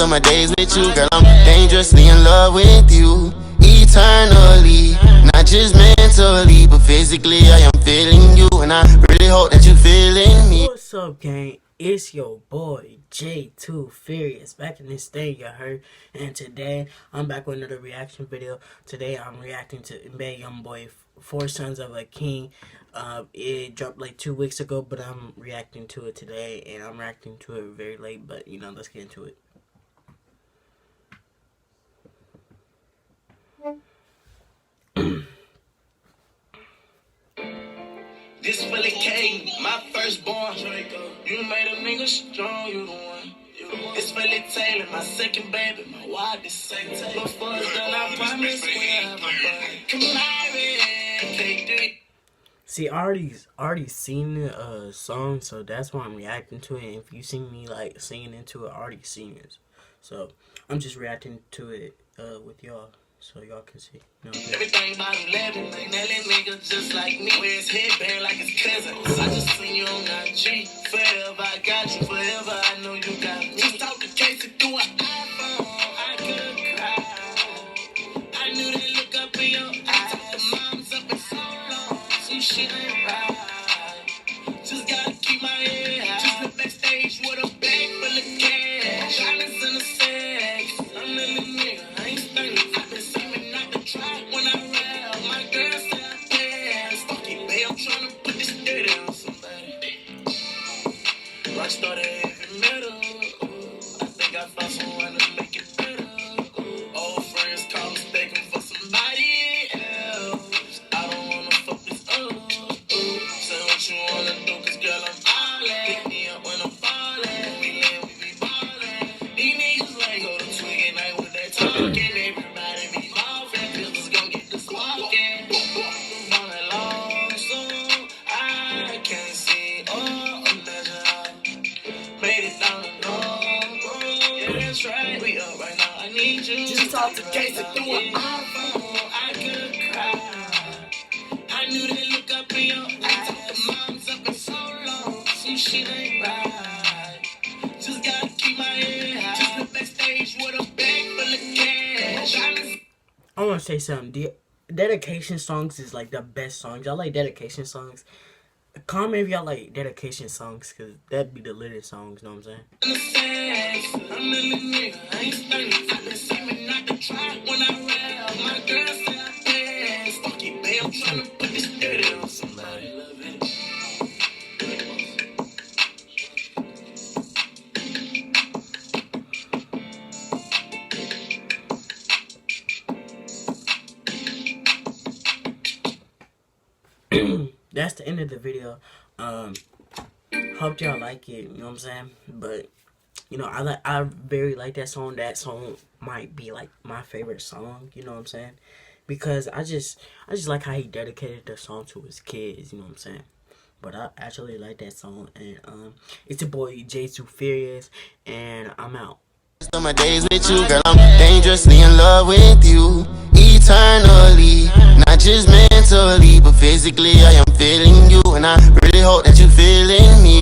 of my days with you, girl, I'm dangerously in love with you. Eternally, not just mentally, but physically, I am feeling you, and I really hope that you feeling me. What's up, gang? It's your boy J2 Furious back in this thing you heard, and today I'm back with another reaction video. Today I'm reacting to Youngboy, Four Sons of a King. It dropped like 2 weeks ago, but I'm reacting to it today, and I'm reacting to it very late. But you know, let's get into it. This really came, my firstborn. You made a nigga strong, you the one. It's really Taylor, my second baby, my wife is second. Before it's done, I promise we'll have a bud. Come on, See, I already seen the song, so that's why I'm reacting to it. And if you see me like singing into it, I already seen it. So I'm just reacting to it with y'all, so y'all can see. You know, everything about 11, like that nigga just like me. Wear his headband like his cousin. I just seen you on IG. Forever I got you, forever I know you got me. Just talk to Casey through an iPhone, I could cry. I knew they look up in your eyes. The mom's up in so long, some shit ain't right. Just gotta keep my head high. Just went backstage with a bag full of cash. Diamonds in the sex. I'm the little nigga, I ain't stunning. I've been saving not to try when I rap. My girl said I pass. Fuck it, babe, I'm tryna put this dirty on somebody. Rockstar to heavy metal. I think I found someone to make it better. Old friends call mistaken for somebody else. I don't wanna fuck this up. Say what you wanna do, cause girl, I'm all in. Pick me up when I'm falling. We live, we be ballin'. These niggas like go to twig at night with that talking. Everybody be mouthin', cause it's gon' get this walking. On that long song, I can't see or imagine how made it down the long. Yeah, that's right, we up right now. I need you. Just talk to Casey through an iPhone, I could cry. I knew they look up in your eyes. The mom's up in so long, some shit ain't right. Just gotta keep my head high. Just went backstage with a bag full of cash. I want to say something. The dedication songs is like the best songs. Y'all like dedication songs? Comment if y'all like dedication songs, cause that'd be the latest songs. Know what I'm saying? I'm the little nigga, I ain't stunning. I've been saving not to try when I rap. My girl said I pass. Fuck it, babe, I'm tryna put this dirty on somebody. Love it. That's the end of the video. Hope y'all like it. You know what I'm saying? But you know, I very like that song. That song might be like my favorite song. You know what I'm saying? Because I just like how he dedicated the song to his kids. You know what I'm saying? But I actually like that song. And it's your boy J2 Furious, and I'm out. Most of my days with you, girl, I'm dangerously in love with you. Eternally, not just mentally, but physically, I am feeling you, and I really hope that you feeling me.